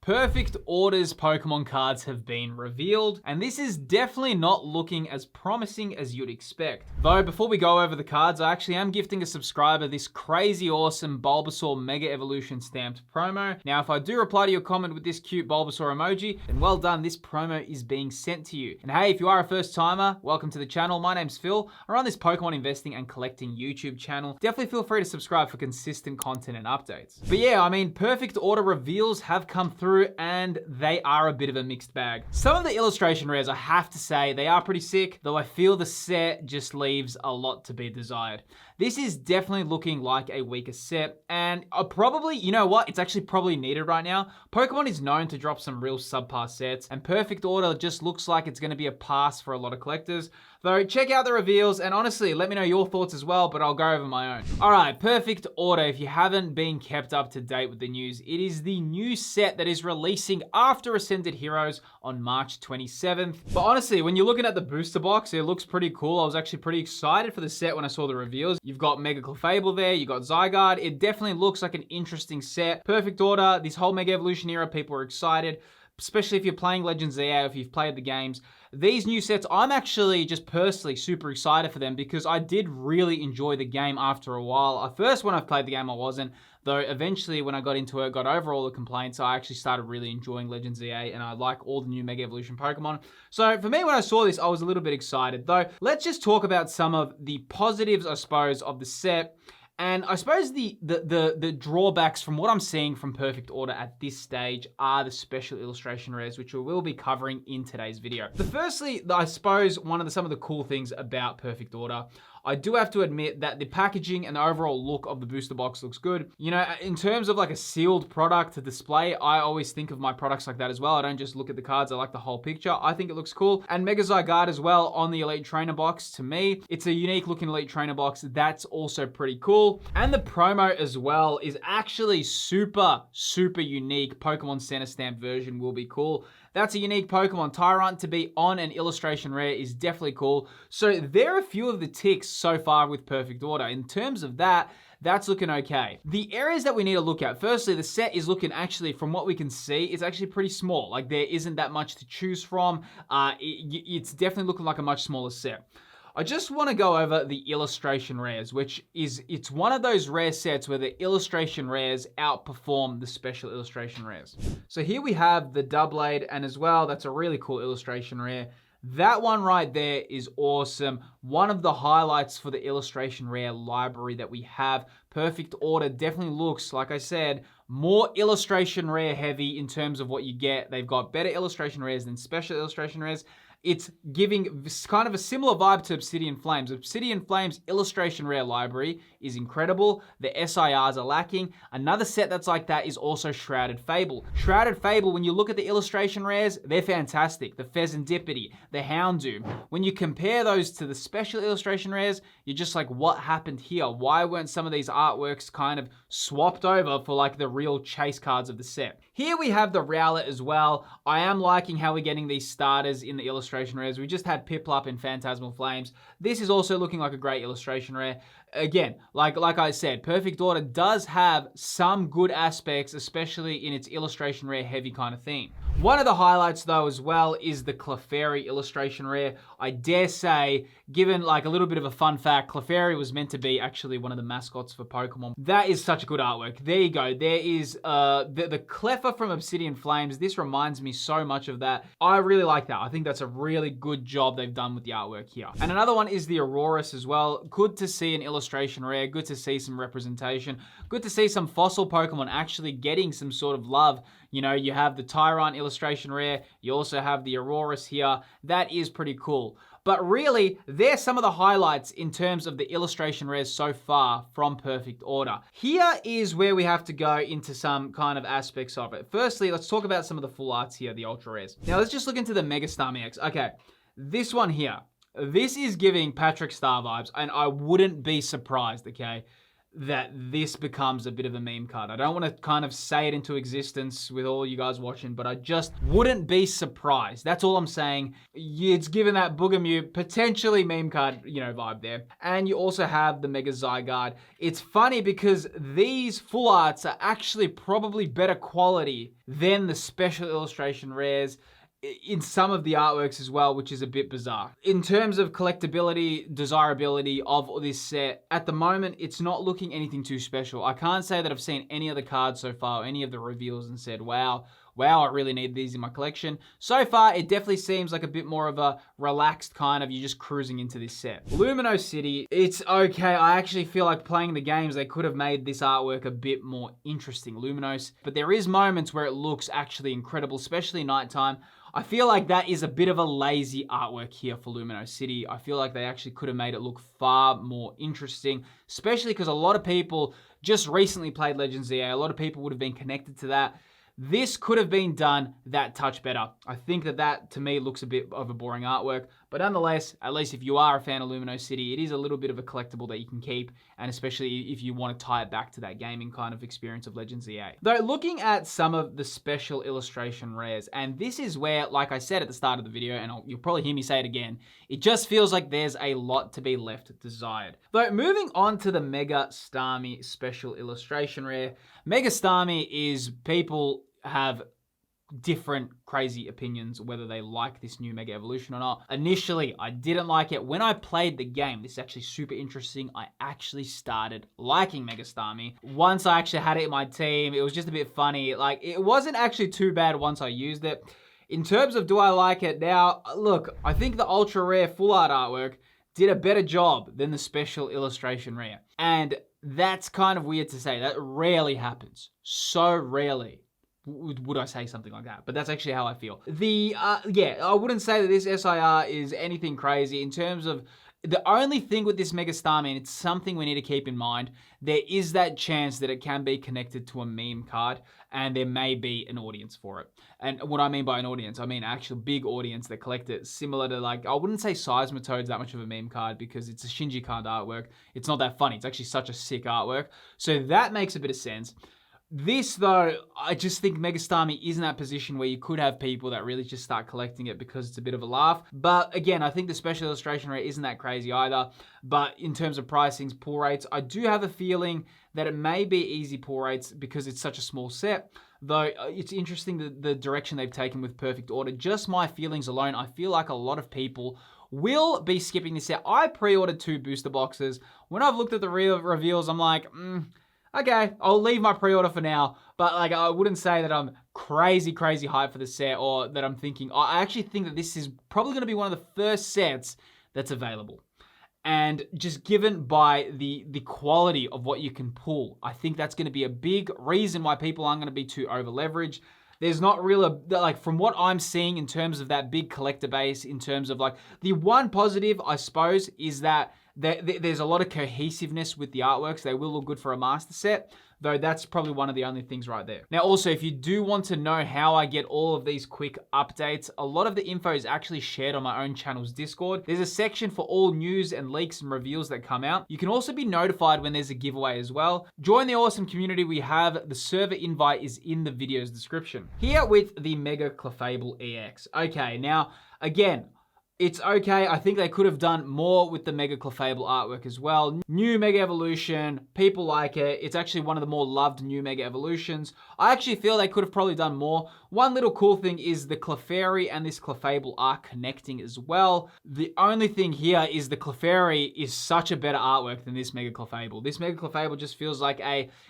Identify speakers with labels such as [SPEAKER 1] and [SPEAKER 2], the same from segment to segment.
[SPEAKER 1] Perfect Order's Pokemon cards have been revealed, and this is definitely not looking as promising as you'd expect. Though, before we go over the cards, I actually am gifting a subscriber this crazy awesome Bulbasaur Mega Evolution stamped promo. Now, if I do reply to your comment with this cute Bulbasaur emoji, then well done, this promo is being sent to you. And hey, if you are a first timer, welcome to the channel. My name's Phil. I run this Pokemon investing and collecting YouTube channel. Definitely feel free to subscribe for consistent content and updates. But yeah, I mean, Perfect Order reveals have come through and they are a bit of a mixed bag. Some of the illustration rares, I have to say, they are pretty sick, though I feel the set just leaves a lot to be desired. This is definitely looking like a weaker set, and probably, you know what, it's actually probably needed right now. Pokemon is known to drop some real subpar sets, and Perfect Order just looks like it's going to be a pass for a lot of collectors. Though, check out the reveals, and honestly, let me know your thoughts as well, but I'll go over my own. Alright, Perfect Order, if you haven't been kept up to date with the news, it is the new set that is releasing after Ascended Heroes on March 27th. But honestly, when you're looking at the booster box, it looks pretty cool. I was actually pretty excited for the set when I saw the reveals. You've got Mega Clefable there, you got Zygarde. It definitely looks like an interesting set. Perfect Order, this whole Mega Evolution era, people are excited, especially if you're playing Legends EA, if you've played the games. These new sets, I'm actually just personally super excited for them because I did really enjoy the game after a while. At first, when I played the game, I wasn't. Though eventually, when I got into it, got over all the complaints, I actually started really enjoying Legends EA, and I like all the new Mega Evolution Pokemon. So for me, when I saw this, I was a little bit excited. Though, let's just talk about some of the positives, I suppose, of the set. And I suppose the drawbacks from what I'm seeing from Perfect Order at this stage are the special illustration rares, which we will be covering in today's video. Firstly, I suppose some of the cool things about Perfect Order, I do have to admit that the packaging and the overall look of the booster box looks good. You know, in terms of like a sealed product to display, I always think of my products like that as well. I don't just look at the cards, I like the whole picture. I think it looks cool. And Mega Zygarde as well on the Elite Trainer box, to me, it's a unique looking Elite Trainer box. That's also pretty cool. And the promo as well is actually super unique. Pokemon Center Stamp version will be cool. That's a unique Pokemon. Tyrant to be on an illustration rare is definitely cool. So there are a few of the ticks so far with Perfect Order. In terms of that, that's looking okay. The areas that we need to look at, firstly, the set is looking actually, from what we can see, it's actually pretty small. Like there isn't that much to choose from. It's definitely looking like a much smaller set. I just want to go over the illustration rares, it's one of those rare sets where the illustration rares outperform the special illustration rares. So here we have the Doublade, and as well, that's a really cool illustration rare. That one right there is awesome. One of the highlights for the illustration rare library that we have. Perfect Order definitely looks, like I said, more illustration rare heavy in terms of what you get. They've got better illustration rares than special illustration rares. It's giving kind of a similar vibe to Obsidian Flames. Obsidian Flames illustration rare library is incredible. The SIRs are lacking. Another set that's like that is also Shrouded Fable. Shrouded Fable, when you look at the illustration rares, they're fantastic. The Pheasantipity, the Houndoom. When you compare those to the special illustration rares, you're just like, what happened here? Why weren't some of these artworks kind of swapped over for like the real chase cards of the set? Here we have the Rowlett as well. I am liking how we're getting these starters in the illustration rares. We just had Piplup and Phantasmal Flames. This is also looking like a great illustration rare. Again, like I said, Perfect Order does have some good aspects, especially in its illustration rare heavy kind of theme. One of the highlights though as well is the Clefairy illustration rare. I dare say, given like a little bit of a fun fact, Clefairy was meant to be actually one of the mascots for Pokemon. That is such good artwork. There you go. There is the Cleffa from Obsidian Flames. This reminds me so much of that. I really like that. I think that's a really good job they've done with the artwork here. And another one is the Auroras as well. Good to see an illustration rare. Good to see some representation. Good to see some fossil Pokemon actually getting some sort of love. You know, you have the Tyrant illustration rare. You also have the Auroras here. That is pretty cool. But really, they're some of the highlights in terms of the illustration rares so far from Perfect Order. Here is where we have to go into some kind of aspects of it. Firstly, let's talk about some of the full arts here, the Ultra Rares. Now, let's just look into the Megastar EX. Okay, this one here. This is giving Patrick Star vibes, and I wouldn't be surprised, okay? that this becomes a bit of a meme card. I don't want to kind of say it into existence with all you guys watching, but I just wouldn't be surprised. That's all I'm saying. It's given that Boogamew potentially meme card, vibe there. And you also have the Mega Zygarde. It's funny because these full arts are actually probably better quality than the special illustration rares in some of the artworks as well, which is a bit bizarre. In terms of collectability, desirability of this set, at the moment, it's not looking anything too special. I can't say that I've seen any of the cards so far, any of the reveals and said, wow, I really need these in my collection. So far, it definitely seems like a bit more of a relaxed kind of, you're just cruising into this set. Lumino City, it's okay. I actually feel like playing the games, they could have made this artwork a bit more interesting, Luminos. But there is moments where it looks actually incredible, especially nighttime. I feel like that is a bit of a lazy artwork here for Lumino City. I feel like they actually could have made it look far more interesting, especially because a lot of people just recently played Legends EA. A lot of people would have been connected to that. This could have been done that touch better. I think that to me looks a bit of a boring artwork, but nonetheless, at least if you are a fan of Lumino City, it is a little bit of a collectible that you can keep, and especially if you want to tie it back to that gaming kind of experience of Legends EA. Though looking at some of the special illustration rares, and this is where, like I said at the start of the video, and you'll probably hear me say it again, it just feels like there's a lot to be left desired. Though moving on to the Mega Starmie special illustration rare, Mega Starmie is people have different crazy opinions whether they like this new Mega Evolution or not. Initially, I didn't like it. When I played the game, this is actually super interesting. I actually started liking Mega Starmie. Once I actually had it in my team, it was just a bit funny. Like, it wasn't actually too bad once I used it. In terms of do I like it now, look, I think the ultra rare full art artwork did a better job than the special illustration rare. And that's kind of weird to say. That rarely happens. So rarely would I say something like that, but that's actually how I feel. I wouldn't say that this SIR is anything crazy in terms of the only thing with this Mega Starmie, and it's something we need to keep in mind, there is that chance that it can be connected to a meme card, and there may be an audience for it. And what I mean by an audience, I mean actual big audience that collect it, similar to, like, I wouldn't say Seismitoad's that much of a meme card because it's a Shinji card artwork. It's not that funny. It's actually such a sick artwork. So that makes a bit of sense. This, though, I just think Mega Starmie is in that position where you could have people that really just start collecting it because it's a bit of a laugh. But again, I think the special illustration rate isn't that crazy either. But in terms of pricings, pull rates, I do have a feeling that it may be easy pull rates because it's such a small set. Though it's interesting the direction they've taken with Perfect Order. Just my feelings alone, I feel like a lot of people will be skipping this set. I pre-ordered 2 booster boxes. When I've looked at the real reveals, I'm like, okay, I'll leave my pre-order for now, but like I wouldn't say that I'm crazy hyped for the set or that I'm thinking, I actually think that this is probably going to be one of the first sets that's available. And just given by the quality of what you can pull, I think that's going to be a big reason why people aren't going to be too over leveraged. There's not really, like, from what I'm seeing in terms of that big collector base, in terms of, like, the one positive, I suppose, is that there's a lot of cohesiveness with the artworks. They will look good for a master set, though that's probably one of the only things right there. Now, also, if you do want to know how I get all of these quick updates, a lot of the info is actually shared on my own channel's Discord. There's a section for all news and leaks and reveals that come out. You can also be notified when there's a giveaway as well. Join the awesome community we have. The server invite is in the video's description. Here with the Mega Clefable EX. Okay, now, again, it's okay. I think they could have done more with the Mega Clefable artwork as well. New Mega Evolution, people like it. It's actually one of the more loved new Mega Evolutions. I actually feel they could have probably done more. One little cool thing is the Clefairy and this Clefable are connecting as well. The only thing here is the Clefairy is such a better artwork than this Mega Clefable. This Mega Clefable just feels like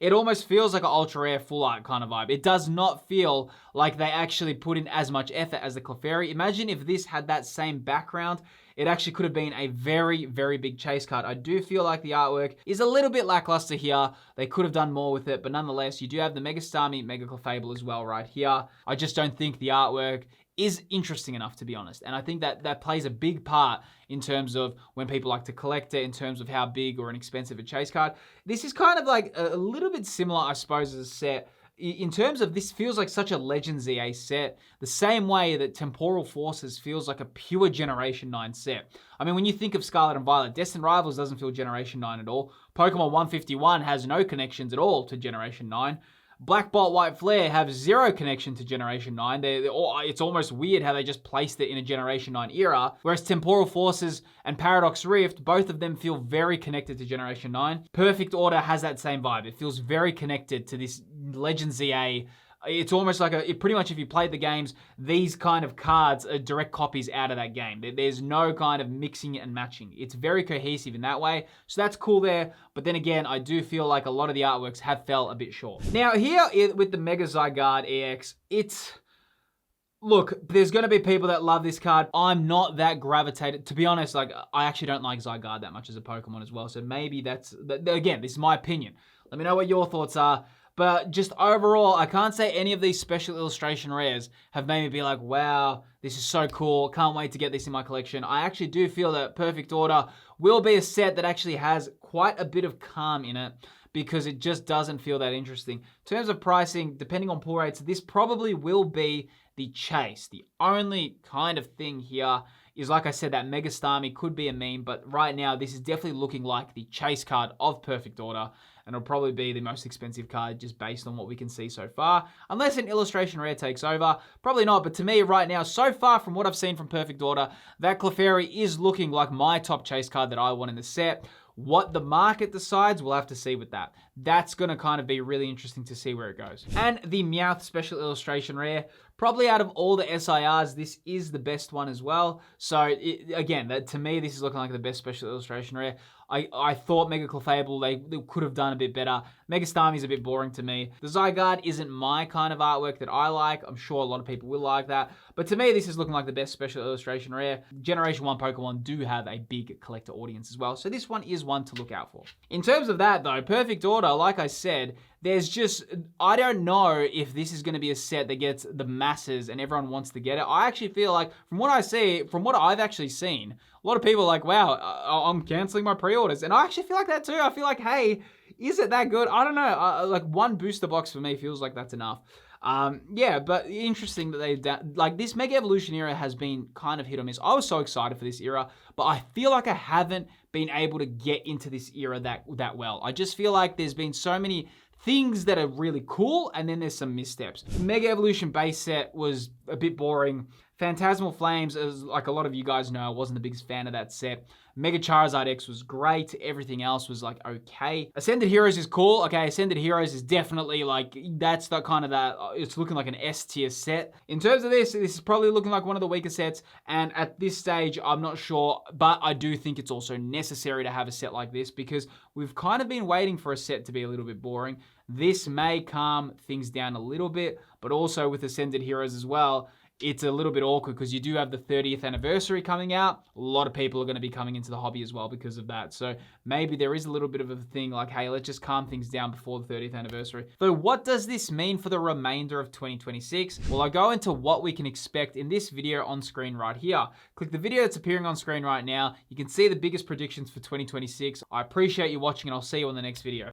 [SPEAKER 1] it almost feels like an ultra rare full art kind of vibe. It does not feel like they actually put in as much effort as the Clefairy. Imagine if this had that same background. It actually could have been a very big chase card. I do feel like the artwork is a little bit lackluster here. They could have done more with it, but nonetheless, you do have the Mega Starmie, Mega Clefable as well right here. I just don't think the artwork is interesting enough, to be honest. And I think that plays a big part in terms of when people like to collect it, in terms of how big or inexpensive a chase card. This is kind of like a little bit similar, I suppose, as a set in terms of this feels like such a Legends EA set, the same way that Temporal Forces feels like a pure Generation 9 set. I mean, when you think of Scarlet and Violet, Destined Rivals doesn't feel Generation 9 at all. Pokemon 151 has no connections at all to Generation 9. Black Bolt, White Flare have zero connection to Generation 9. It's almost weird how they just placed it in a Generation 9 era, whereas Temporal Forces and Paradox Rift, both of them feel very connected to Generation 9. Perfect Order has that same vibe. It feels very connected to this Legends EA. It's almost like pretty much if you played the games, these kind of cards are direct copies out of that game. There's no kind of mixing and matching. It's very cohesive in that way, so that's cool there. But then again, I do feel like a lot of the artworks have fell a bit short. Now here with the Mega Zygarde EX, look, there's going to be people that love this card. I'm not that gravitated. To be honest, like, I actually don't like Zygarde that much as a Pokemon as well, so maybe again, this is my opinion. Let me know what your thoughts are. But just overall, I can't say any of these special illustration rares have made me be like, wow, this is so cool. Can't wait to get this in my collection. I actually do feel that Perfect Order will be a set that actually has quite a bit of calm in it because it just doesn't feel that interesting. In terms of pricing, depending on pull rates, this probably will be the chase. The only kind of thing here is, like I said, that Mega Starmie could be a meme, but right now this is definitely looking like the chase card of Perfect Order, and it'll probably be the most expensive card just based on what we can see so far. Unless an illustration rare takes over, probably not, but to me right now, so far from what I've seen from Perfect Order, that Clefairy is looking like my top chase card that I want in the set. What the market decides, we'll have to see with that. That's going to kind of be really interesting to see where it goes. And the Meowth Special Illustration Rare, probably out of all the SIRs, this is the best one as well. So again, to me, this is looking like the best Special Illustration Rare. I thought Mega Clefable, they could have done a bit better. Mega Starmie is a bit boring to me. The Zygarde isn't my kind of artwork that I like. I'm sure a lot of people will like that. But to me, this is looking like the best Special Illustration Rare. Generation 1 Pokemon do have a big collector audience as well. So this one is one to look out for. In terms of that though, Perfect Order, like I said, I don't know if this is going to be a set that gets the masses and everyone wants to get it. I actually feel like, from what I've actually seen, a lot of people are like, wow, I'm canceling my pre-orders. And I actually feel like that too. I feel like, hey, is it that good? I don't know. Like one booster box for me feels like that's enough. Yeah, but interesting that like this Mega Evolution era has been kind of hit or miss. I was so excited for this era, but I feel like I haven't been able to get into this era that well. I just feel like there's been so many things that are really cool, and then there's some missteps. Mega Evolution base set was a bit boring. Phantasmal Flames, as like a lot of you guys know, I wasn't the biggest fan of that set. Mega Charizard X was great. Everything else was like okay. Ascended Heroes is cool. Okay, Ascended Heroes is definitely like, that's the kind of that, it's looking like an S tier set. In terms of this is probably looking like one of the weaker sets, and at this stage, I'm not sure, but I do think it's also necessary to have a set like this because we've kind of been waiting for a set to be a little bit boring. This may calm things down a little bit, but also with Ascended Heroes as well, it's a little bit awkward because you do have the 30th anniversary coming out. A lot of people are going to be coming into the hobby as well because of that. So maybe there is a little bit of a thing like, hey, let's just calm things down before the 30th anniversary. So what does this mean for the remainder of 2026? Well, I go into what we can expect in this video on screen right here. Click the video that's appearing on screen right now. You can see the biggest predictions for 2026. I appreciate you watching, and I'll see you on the next video.